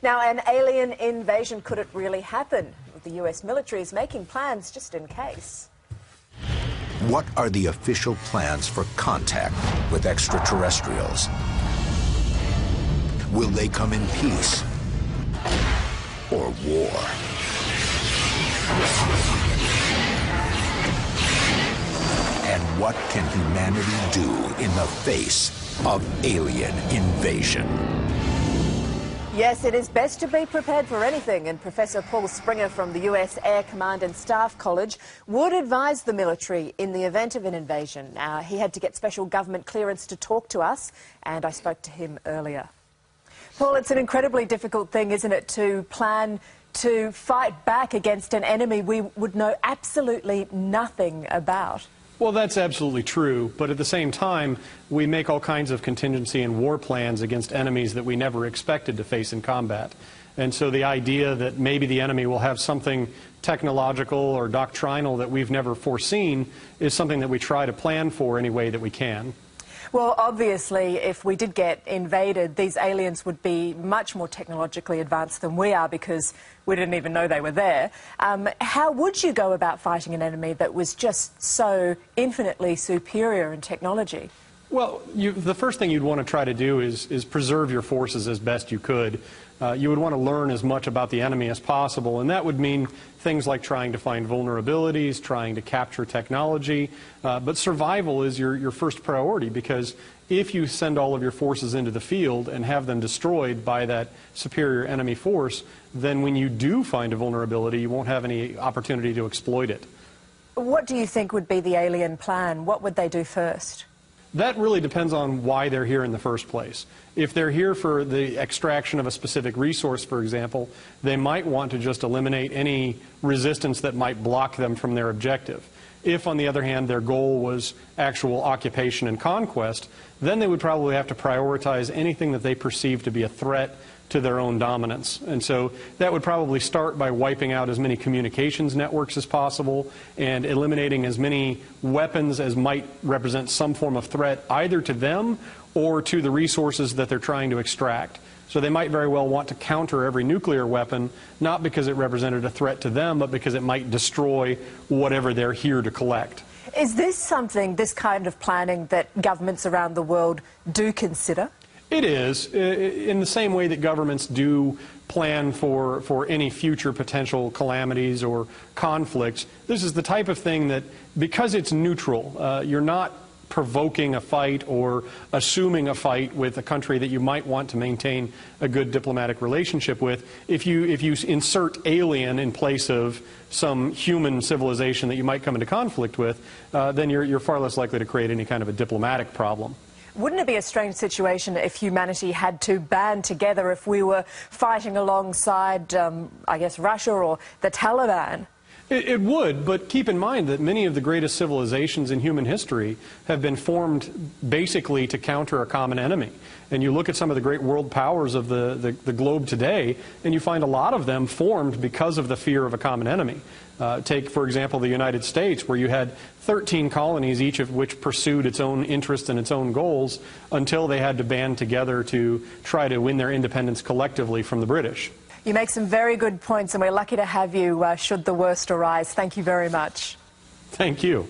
Now, an alien invasion, could it really happen? The US military is making plans just in case. What are the official plans for contact with extraterrestrials? Will they come in peace or war? And what can humanity do in the face of alien invasion? Yes, it is best to be prepared for anything, and Professor Paul Springer from the US Air Command and Staff College would advise the military in the event of an invasion. He had to get special government clearance to talk to us, and I spoke to him earlier. Paul, it's an incredibly difficult thing, isn't it, to plan to fight back against an enemy we would know absolutely nothing about? Well, that's absolutely true, but at the same time, we make all kinds of contingency and war plans against enemies that we never expected to face in combat. And so the idea that maybe the enemy will have something technological or doctrinal that we've never foreseen is something that we try to plan for any way that we can. Well, obviously, if we did get invaded, these aliens would be much more technologically advanced than we are because we didn't even know they were there. How would you go about fighting an enemy that was just so infinitely superior in technology? Well, the first thing you'd want to try to do is preserve your forces as best you could. You would want to learn as much about the enemy as possible, and that would mean things like trying to find vulnerabilities, trying to capture technology. But survival is your first priority, because if you send all of your forces into the field and have them destroyed by that superior enemy force, then when you do find a vulnerability, you won't have any opportunity to exploit it. What do you think would be the alien plan? What would they do first? That really depends on why they're here in the first place. If they're here for the extraction of a specific resource, for example, they might want to just eliminate any resistance that might block them from their objective. If, on the other hand, their goal was actual occupation and conquest, then they would probably have to prioritize anything that they perceive to be a threat to their own dominance. And so that would probably start by wiping out as many communications networks as possible and eliminating as many weapons as might represent some form of threat either to them or to the resources that they're trying to extract. So they might very well want to counter every nuclear weapon, not because it represented a threat to them, but because it might destroy whatever they're here to collect. Is this something, this kind of planning, that governments around the world do consider? It is, in the same way that governments do plan for any future potential calamities or conflicts. This is the type of thing that, because it's neutral, you're not provoking a fight or assuming a fight with a country that you might want to maintain a good diplomatic relationship with. If you insert alien in place of some human civilization that you might come into conflict with, then you're far less likely to create any kind of a diplomatic problem. Wouldn't it be a strange situation if humanity had to band together if we were fighting alongside, I guess, Russia or the Taliban? It would, but keep in mind that many of the greatest civilizations in human history have been formed basically to counter a common enemy. And you look at some of the great world powers of the globe today, and you find a lot of them formed because of the fear of a common enemy. Take, for example, the United States, where you had 13 colonies, each of which pursued its own interests and its own goals until they had to band together to try to win their independence collectively from the British. You make some very good points, and we're lucky to have you should the worst arise. Thank you very much. Thank you.